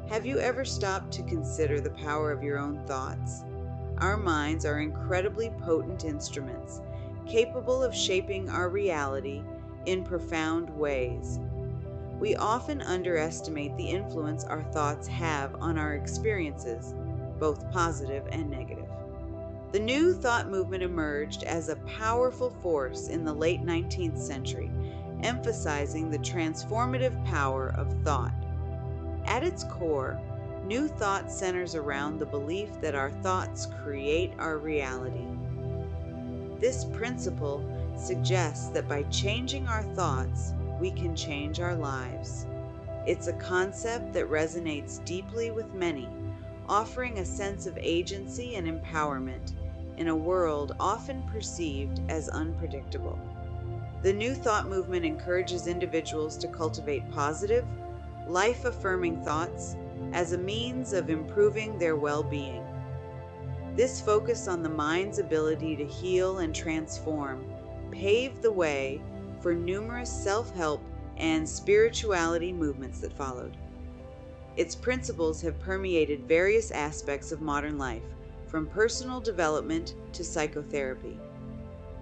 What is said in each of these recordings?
Have you ever stopped to consider the power of your own thoughts? Our minds are incredibly potent instruments, capable of shaping our reality in profound ways. We often underestimate the influence our thoughts have on our experiences, both positive and negative. The New Thought movement emerged as a powerful force in the late 19th century, emphasizing the transformative power of thought. At its core, New Thought centers around the belief that our thoughts create our reality. This principle suggests that by changing our thoughts, we can change our lives. It's a concept that resonates deeply with many, offering a sense of agency and empowerment in a world often perceived as unpredictable. The New Thought movement encourages individuals to cultivate positive, life-affirming thoughts as a means of improving their well-being. This focus on the mind's ability to heal and transform paved the way for numerous self-help and spirituality movements that followed. Its principles have permeated various aspects of modern life, from personal development to psychotherapy.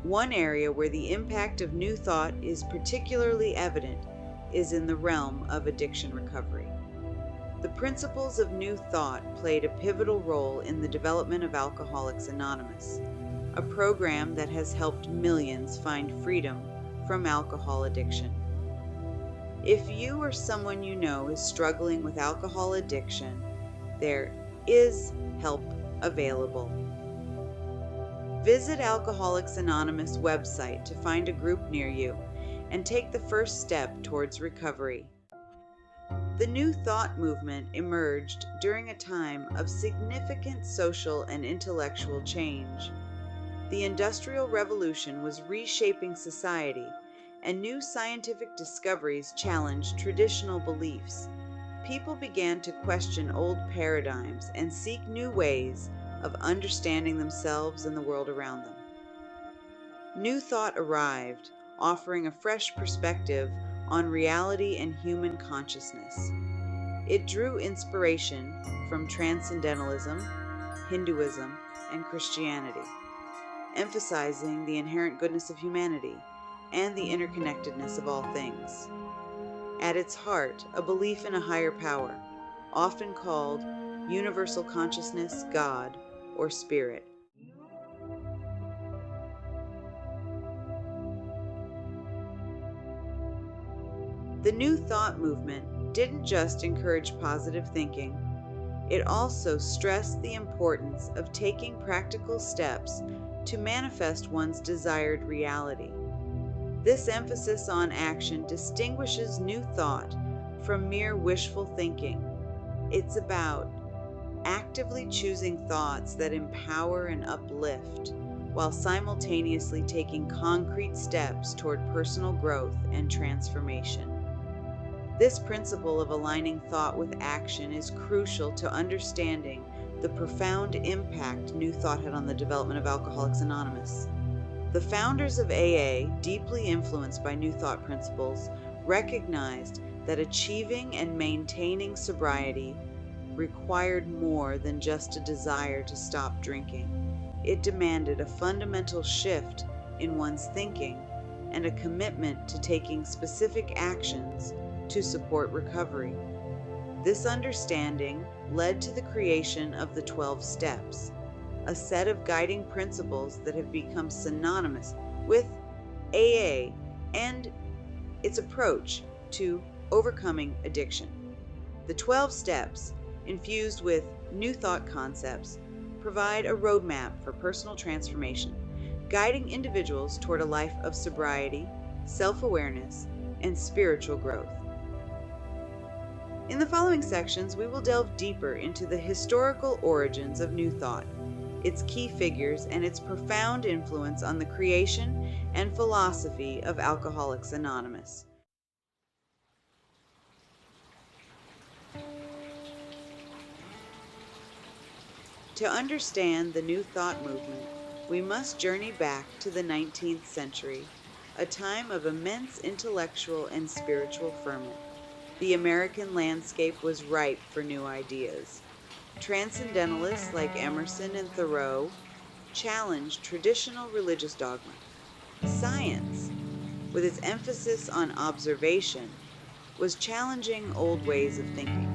One area where the impact of New Thought is particularly evident is in the realm of addiction recovery. The principles of New Thought played a pivotal role in the development of Alcoholics Anonymous, a program that has helped millions find freedom from alcohol addiction. If you or someone you know is struggling with alcohol addiction, there is help available. Visit Alcoholics Anonymous website to find a group near you and take the first step towards recovery. The New Thought movement emerged during a time of significant social and intellectual change. The Industrial Revolution was reshaping society, and new scientific discoveries challenged traditional beliefs. People began to question old paradigms and seek new ways of understanding themselves and the world around them. New Thought arrived, offering a fresh perspective on reality and human consciousness. It drew inspiration from Transcendentalism, Hinduism, and Christianity, emphasizing the inherent goodness of humanity and the interconnectedness of all things. At its heart, a belief in a higher power, often called universal consciousness, God, or Spirit. The New Thought movement didn't just encourage positive thinking, it also stressed the importance of taking practical steps to manifest one's desired reality. This emphasis on action distinguishes New Thought from mere wishful thinking. It's about actively choosing thoughts that empower and uplift, while simultaneously taking concrete steps toward personal growth and transformation. This principle of aligning thought with action is crucial to understanding the profound impact New Thought had on the development of Alcoholics Anonymous. The founders of AA, deeply influenced by New Thought principles, recognized that achieving and maintaining sobriety required more than just a desire to stop drinking. It demanded a fundamental shift in one's thinking and a commitment to taking specific actions to support recovery. This understanding led to the creation of the 12 Steps, a set of guiding principles that have become synonymous with AA and its approach to overcoming addiction. The 12 Steps, infused with New Thought concepts, provide a roadmap for personal transformation, guiding individuals toward a life of sobriety, self-awareness, and spiritual growth. In the following sections, we will delve deeper into the historical origins of New Thought, its key figures, and its profound influence on the creation and philosophy of Alcoholics Anonymous. To understand the New Thought movement, we must journey back to the 19th century, a time of immense intellectual and spiritual ferment. the American landscape was ripe for new ideas. Transcendentalists like Emerson and Thoreau challenged traditional religious dogma. Science, with its emphasis on observation, was challenging old ways of thinking.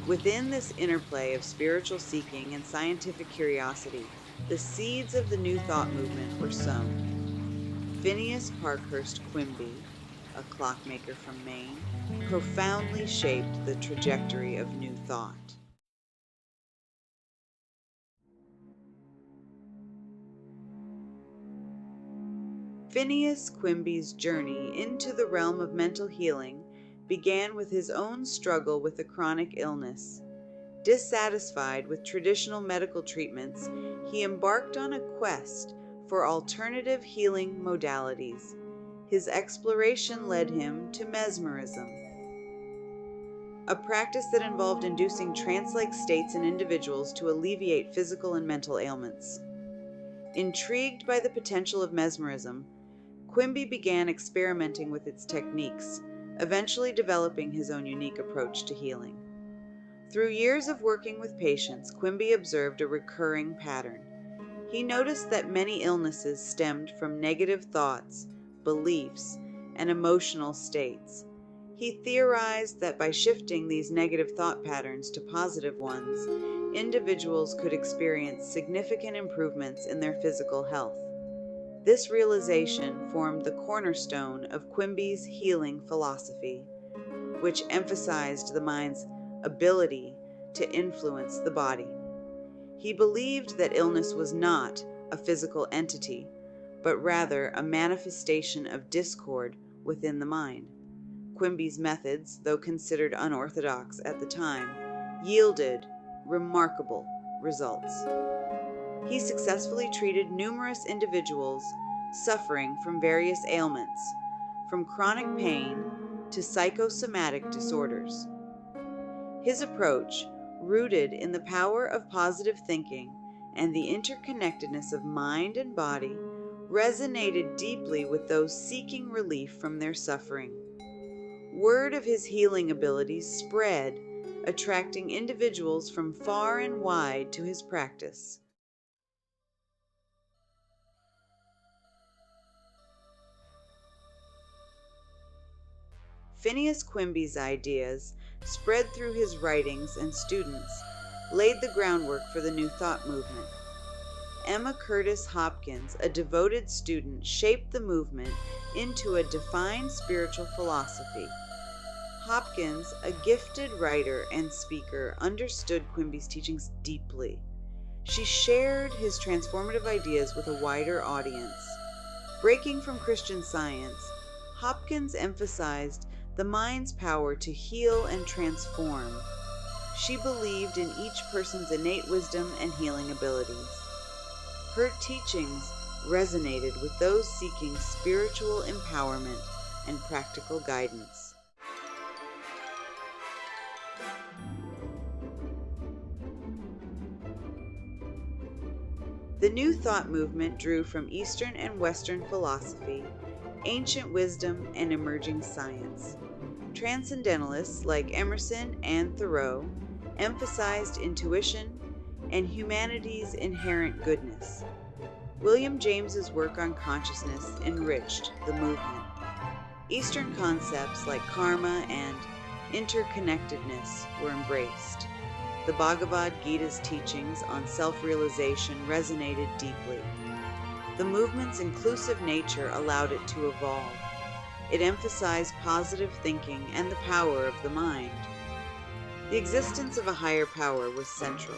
Within this interplay of spiritual seeking and scientific curiosity, the seeds of the New Thought movement were sown. Phineas Parkhurst Quimby, a clockmaker from Maine, profoundly shaped the trajectory of New Thought. Phineas Quimby's journey into the realm of mental healing began with his own struggle with a chronic illness. Dissatisfied with traditional medical treatments, he embarked on a quest for alternative healing modalities. His exploration led him to mesmerism, a practice that involved inducing trance-like states in individuals to alleviate physical and mental ailments. Intrigued by the potential of mesmerism, Quimby began experimenting with its techniques, eventually developing his own unique approach to healing. Through years of working with patients, Quimby observed a recurring pattern. He noticed that many illnesses stemmed from negative thoughts, beliefs, and emotional states. He theorized that by shifting these negative thought patterns to positive ones, individuals could experience significant improvements in their physical health. This realization formed the cornerstone of Quimby's healing philosophy, which emphasized the mind's ability to influence the body. He believed that illness was not a physical entity, but rather a manifestation of discord within the mind. Quimby's methods, though considered unorthodox at the time, yielded remarkable results. He successfully treated numerous individuals suffering from various ailments, from chronic pain to psychosomatic disorders. His approach, rooted in the power of positive thinking and the interconnectedness of mind and body, resonated deeply with those seeking relief from their suffering. Word of his healing abilities spread, attracting individuals from far and wide to his practice. Phineas Quimby's ideas, spread through his writings and students, laid the groundwork for the New Thought movement. Emma Curtis Hopkins, a devoted student, shaped the movement into a defined spiritual philosophy. Hopkins, a gifted writer and speaker, understood Quimby's teachings deeply. She shared his transformative ideas with a wider audience. Breaking from Christian Science, Hopkins emphasized the mind's power to heal and transform. She believed in each person's innate wisdom and healing abilities. Her teachings resonated with those seeking spiritual empowerment and practical guidance. The New Thought movement drew from Eastern and Western philosophy, ancient wisdom, and emerging science. Transcendentalists like Emerson and Thoreau emphasized intuition and humanity's inherent goodness. William James's work on consciousness enriched the movement. Eastern concepts like karma and interconnectedness were embraced. The Bhagavad Gita's teachings on self-realization resonated deeply. The movement's inclusive nature allowed it to evolve. It emphasized positive thinking and the power of the mind. The existence of a higher power was central.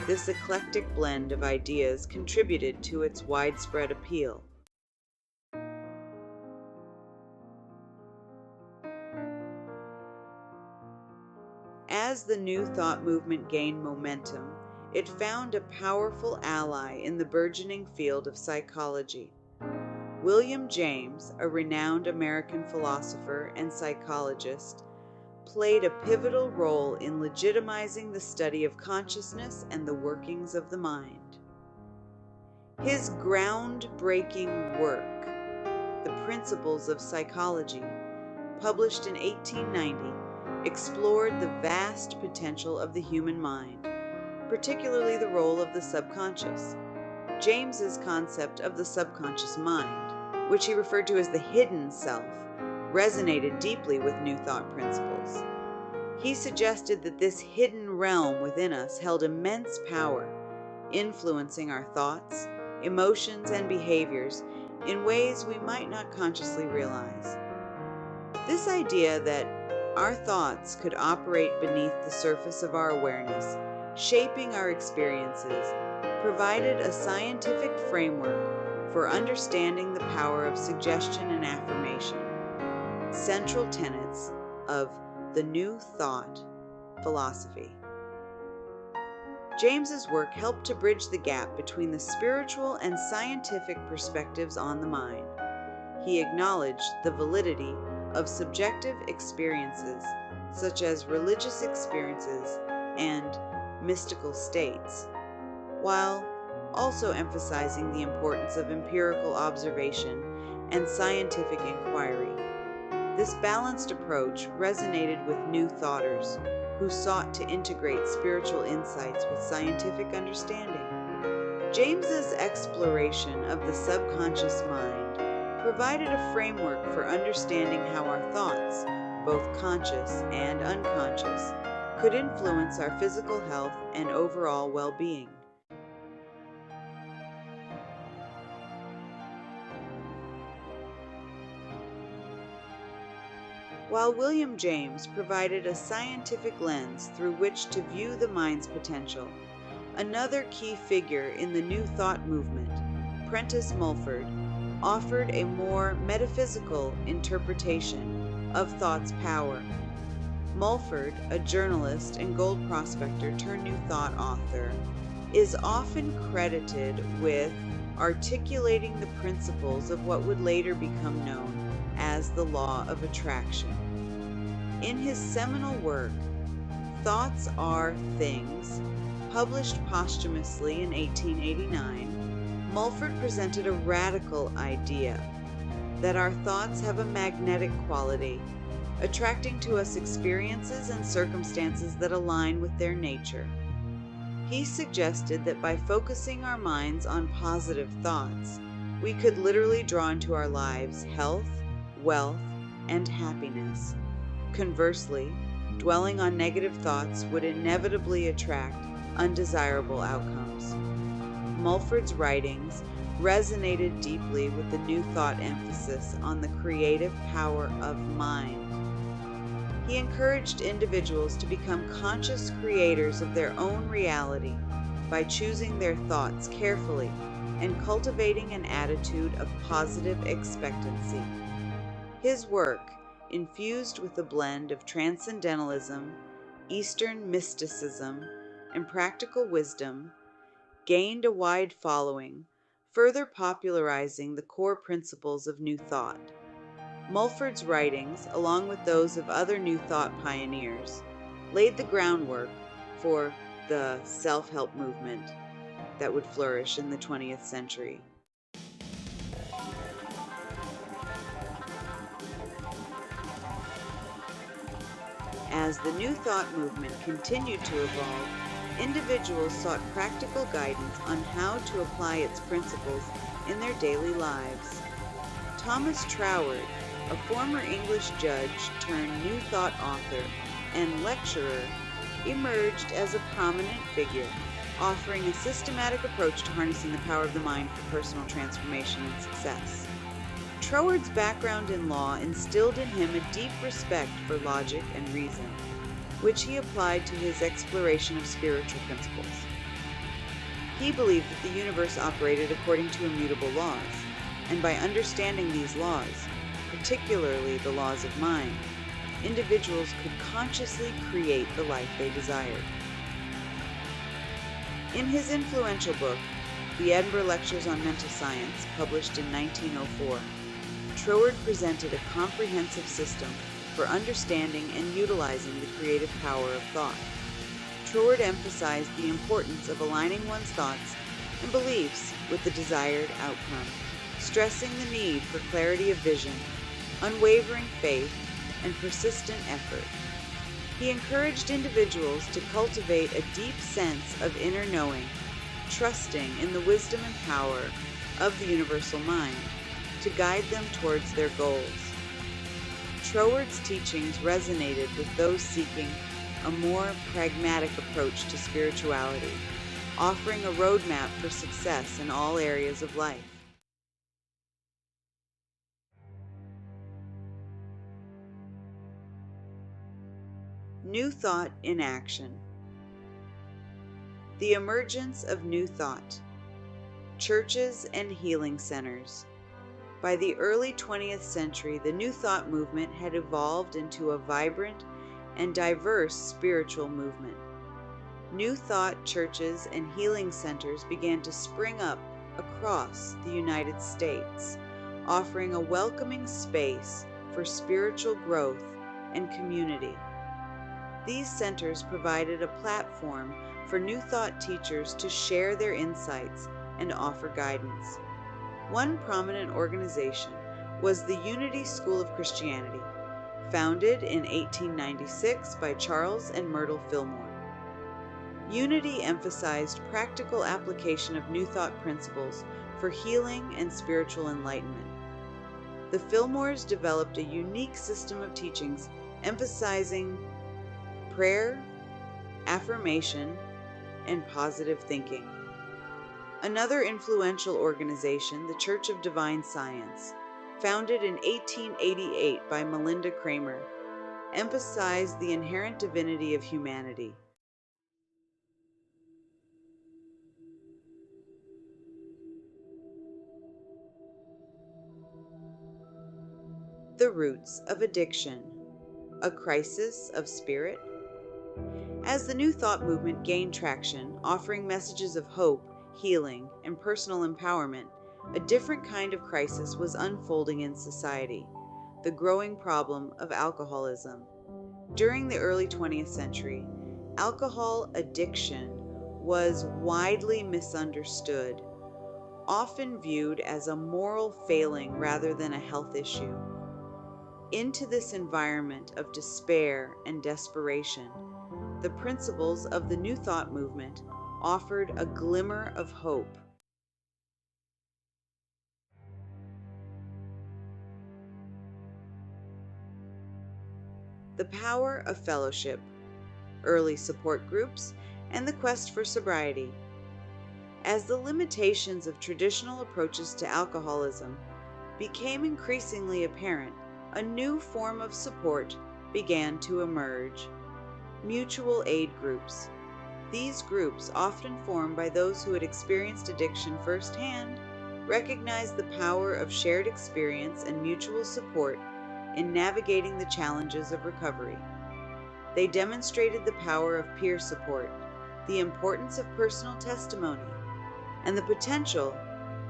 This eclectic blend of ideas contributed to its widespread appeal. As the New Thought movement gained momentum, it found a powerful ally in the burgeoning field of psychology. William James, a renowned American philosopher and psychologist, played a pivotal role in legitimizing the study of consciousness and the workings of the mind. His groundbreaking work, The Principles of Psychology, published in 1890, explored the vast potential of the human mind, particularly the role of the subconscious. James's concept of the subconscious mind, which he referred to as the hidden self, resonated deeply with New Thought principles. He suggested that this hidden realm within us held immense power, influencing our thoughts, emotions, and behaviors in ways we might not consciously realize. This idea that our thoughts could operate beneath the surface of our awareness, shaping our experiences, provided a scientific framework for understanding the power of suggestion and affirmation, central tenets of the New Thought philosophy. James's work helped to bridge the gap between the spiritual and scientific perspectives on the mind. He acknowledged the validity of subjective experiences, such as religious experiences and mystical states, while also emphasizing the importance of empirical observation and scientific inquiry. This balanced approach resonated with New Thoughters who sought to integrate spiritual insights with scientific understanding. James's exploration of the subconscious mind provided a framework for understanding how our thoughts, both conscious and unconscious, could influence our physical health and overall well-being. While William James provided a scientific lens through which to view the mind's potential, another key figure in the New Thought movement, Prentice Mulford, offered a more metaphysical interpretation of thought's power. Mulford, a journalist and gold prospector turned New Thought author, is often credited with articulating the principles of what would later become known as the law of attraction. In his seminal work, Thoughts Are Things, published posthumously in 1889, Mulford presented a radical idea that our thoughts have a magnetic quality, attracting to us experiences and circumstances that align with their nature. He suggested that by focusing our minds on positive thoughts, we could literally draw into our lives health, wealth, and happiness. Conversely, dwelling on negative thoughts would inevitably attract undesirable outcomes. Mulford's writings resonated deeply with the New Thought emphasis on the creative power of mind. He encouraged individuals to become conscious creators of their own reality by choosing their thoughts carefully and cultivating an attitude of positive expectancy. His work, infused with a blend of Transcendentalism, Eastern mysticism, and practical wisdom, gained a wide following, further popularizing the core principles of New Thought. Mulford's writings, along with those of other New Thought pioneers, laid the groundwork for the self-help movement that would flourish in the 20th century. As the New Thought movement continued to evolve, individuals sought practical guidance on how to apply its principles in their daily lives. Thomas Troward, a former English judge turned New Thought author and lecturer, emerged as a prominent figure, offering a systematic approach to harnessing the power of the mind for personal transformation and success. Troward's background in law instilled in him a deep respect for logic and reason, which he applied to his exploration of spiritual principles. He believed that the universe operated according to immutable laws, and by understanding these laws, particularly the laws of mind, individuals could consciously create the life they desired. In his influential book, The Edinburgh Lectures on Mental Science, published in 1904, Troward presented a comprehensive system for understanding and utilizing the creative power of thought. Troward emphasized the importance of aligning one's thoughts and beliefs with the desired outcome, stressing the need for clarity of vision, unwavering faith, and persistent effort. He encouraged individuals to cultivate a deep sense of inner knowing, trusting in the wisdom and power of the universal mind to guide them towards their goals. Troward's teachings resonated with those seeking a more pragmatic approach to spirituality, offering a roadmap for success in all areas of life. New Thought in Action. The emergence of New Thought. Churches and healing centers. By the early 20th century, the New Thought movement had evolved into a vibrant and diverse spiritual movement. New Thought churches and healing centers began to spring up across the United States, offering a welcoming space for spiritual growth and community. These centers provided a platform for New Thought teachers to share their insights and offer guidance. One prominent organization was the Unity School of Christianity, founded in 1896 by Charles and Myrtle Fillmore. Unity emphasized practical application of New Thought principles for healing and spiritual enlightenment. The Fillmores developed a unique system of teachings emphasizing prayer, affirmation, and positive thinking. Another influential organization, the Church of Divine Science, founded in 1888 by Melinda Kramer, emphasized the inherent divinity of humanity. The Roots of Addiction, a Crisis of Spirit. As the New Thought movement gained traction, offering messages of hope, healing, and personal empowerment, a different kind of crisis was unfolding in society: the growing problem of alcoholism. During the early 20th century, alcohol addiction was widely misunderstood, often viewed as a moral failing rather than a health issue. Into this environment of despair and desperation, the principles of the New Thought movement offered a glimmer of hope. The power of fellowship, early support groups, and the quest for sobriety. As the limitations of traditional approaches to alcoholism became increasingly apparent, a new form of support began to emerge: mutual aid groups. These groups, often formed by those who had experienced addiction firsthand, recognized the power of shared experience and mutual support in navigating the challenges of recovery. They demonstrated the power of peer support, the importance of personal testimony, and the potential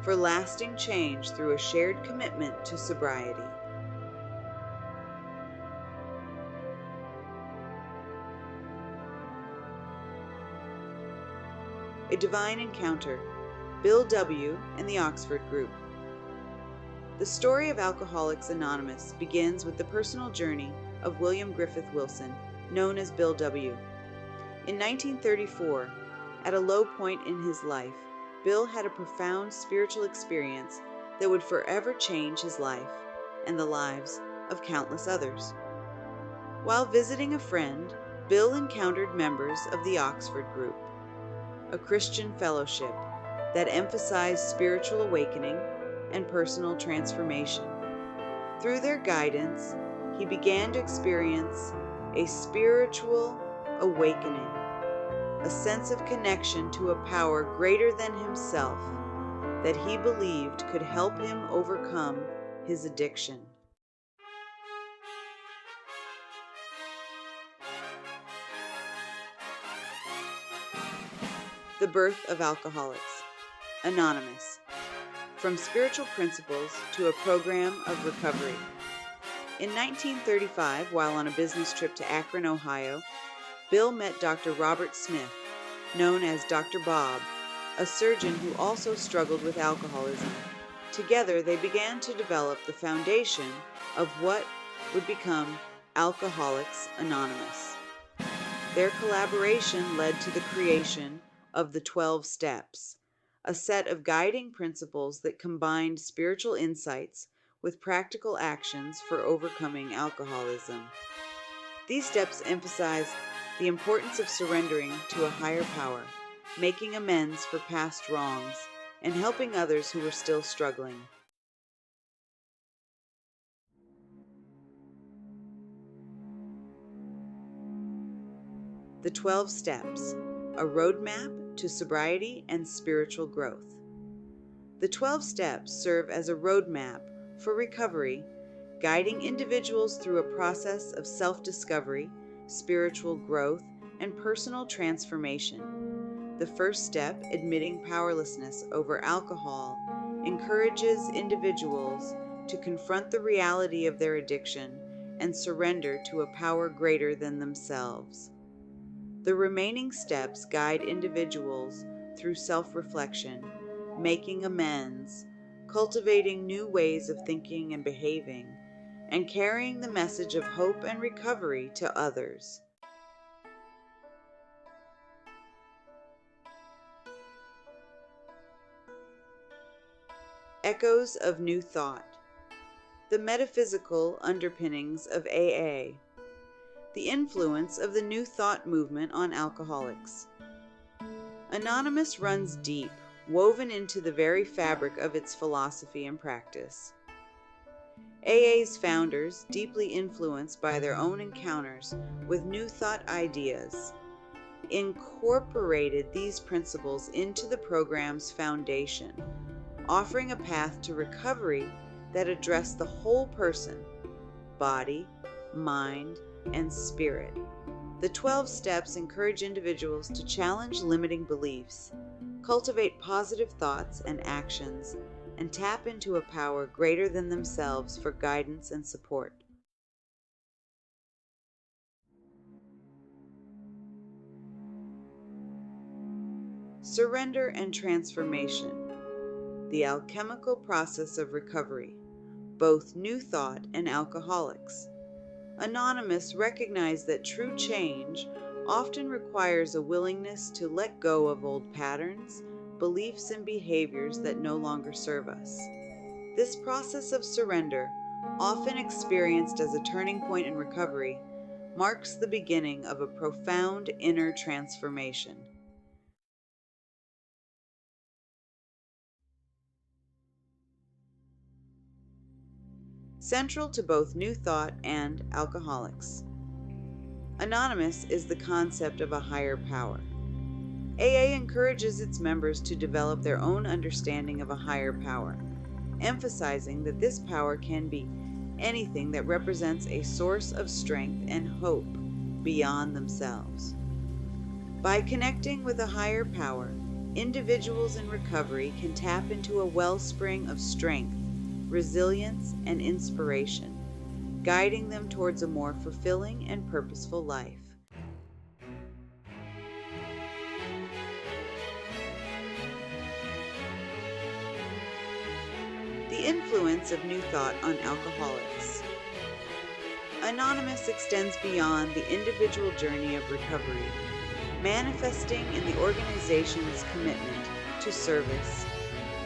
for lasting change through a shared commitment to sobriety. A Divine Encounter, Bill W. and the Oxford Group. The story of Alcoholics Anonymous begins with the personal journey of William Griffith Wilson, known as Bill W. In 1934, at a low point in his life, Bill had a profound spiritual experience that would forever change his life and the lives of countless others. While visiting a friend, Bill encountered members of the Oxford Group, a Christian fellowship that emphasized spiritual awakening and personal transformation. Through their guidance, he began to experience a spiritual awakening, a sense of connection to a power greater than himself that he believed could help him overcome his addiction. The Birth of Alcoholics, Anonymous, From Spiritual Principles to a Program of Recovery. In 1935, while on a business trip to Akron, Ohio, Bill met Dr. Robert Smith, known as Dr. Bob, a surgeon who also struggled with alcoholism. Together, they began to develop the foundation of what would become Alcoholics Anonymous. Their collaboration led to the creation of the 12 Steps, a set of guiding principles that combined spiritual insights with practical actions for overcoming alcoholism. These steps emphasize the importance of surrendering to a higher power, making amends for past wrongs, and helping others who are still struggling. The 12 Steps, a roadmap to sobriety and spiritual growth. The 12 Steps serve as a roadmap for recovery, guiding individuals through a process of self-discovery, spiritual growth, and personal transformation. The first step, admitting powerlessness over alcohol, encourages individuals to confront the reality of their addiction and surrender to a power greater than themselves. The remaining steps guide individuals through self-reflection, making amends, cultivating new ways of thinking and behaving, and carrying the message of hope and recovery to others. Echoes of New Thought. The Metaphysical Underpinnings of AA. The influence of the New Thought movement on alcoholics. Anonymous runs deep, woven into the very fabric of its philosophy and practice. AA's founders, deeply influenced by their own encounters with New Thought ideas, incorporated these principles into the program's foundation, offering a path to recovery that addressed the whole person, body, mind, and spirit. The 12 Steps encourage individuals to challenge limiting beliefs, cultivate positive thoughts and actions, and tap into a power greater than themselves for guidance and support. Surrender and transformation. The alchemical process of recovery, both New Thought and alcoholics. Anonymous recognized that true change often requires a willingness to let go of old patterns, beliefs, and behaviors that no longer serve us. This process of surrender, often experienced as a turning point in recovery, marks the beginning of a profound inner transformation. Central to both New Thought and alcoholics. Anonymous is the concept of a higher power. AA encourages its members to develop their own understanding of a higher power, emphasizing that this power can be anything that represents a source of strength and hope beyond themselves. By connecting with a higher power, individuals in recovery can tap into a wellspring of strength, resilience, and inspiration, guiding them towards a more fulfilling and purposeful life. The influence of New Thought on alcoholics. Anonymous extends beyond the individual journey of recovery, manifesting in the organization's commitment to service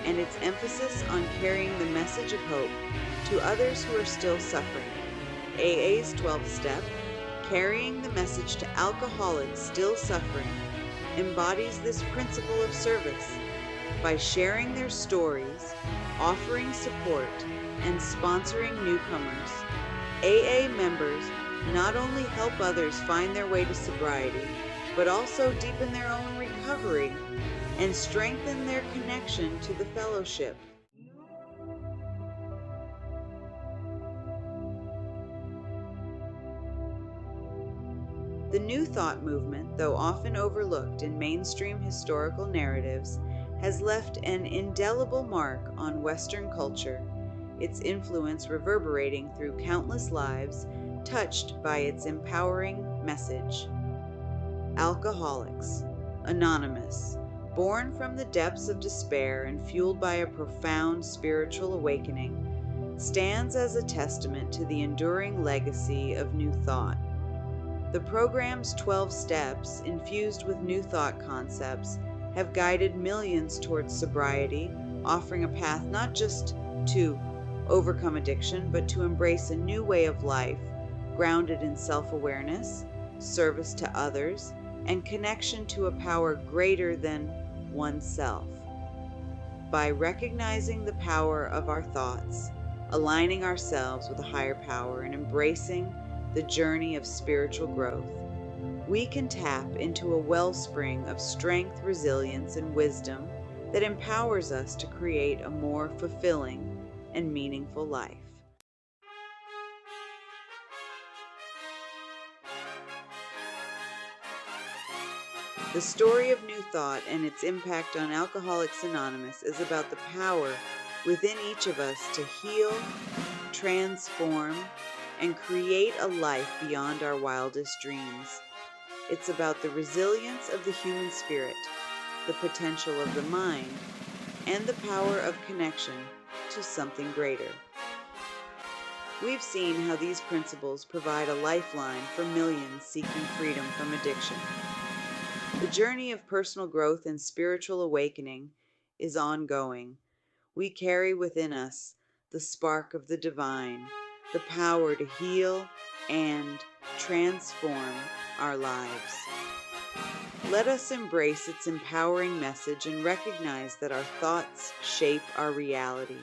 and its emphasis on carrying the message of hope to others who are still suffering. AA's 12th step, carrying the message to alcoholics still suffering, embodies this principle of service by sharing their stories, offering support, and sponsoring newcomers. AA members not only help others find their way to sobriety, but also deepen their own recovery and strengthen their connection to the fellowship. The New Thought movement, though often overlooked in mainstream historical narratives, has left an indelible mark on Western culture, its influence reverberating through countless lives touched by its empowering message. Alcoholics, Anonymous, born from the depths of despair and fueled by a profound spiritual awakening, stands as a testament to the enduring legacy of New Thought. The program's 12 steps, infused with new thought concepts, have guided millions towards sobriety, offering a path not just to overcome addiction, but to embrace a new way of life, grounded in self-awareness, service to others, and connection to a power greater than oneself. By recognizing the power of our thoughts, aligning ourselves with a higher power, and embracing the journey of spiritual growth, we can tap into a wellspring of strength, resilience, and wisdom that empowers us to create a more fulfilling and meaningful life. The story of New Thought and its impact on Alcoholics Anonymous is about the power within each of us to heal, transform, and create a life beyond our wildest dreams. It's about the resilience of the human spirit, the potential of the mind, and the power of connection to something greater. We've seen how these principles provide a lifeline for millions seeking freedom from addiction. The journey of personal growth and spiritual awakening is ongoing. We carry within us the spark of the divine, the power to heal and transform our lives. Let us embrace its empowering message and recognize that our thoughts shape our reality.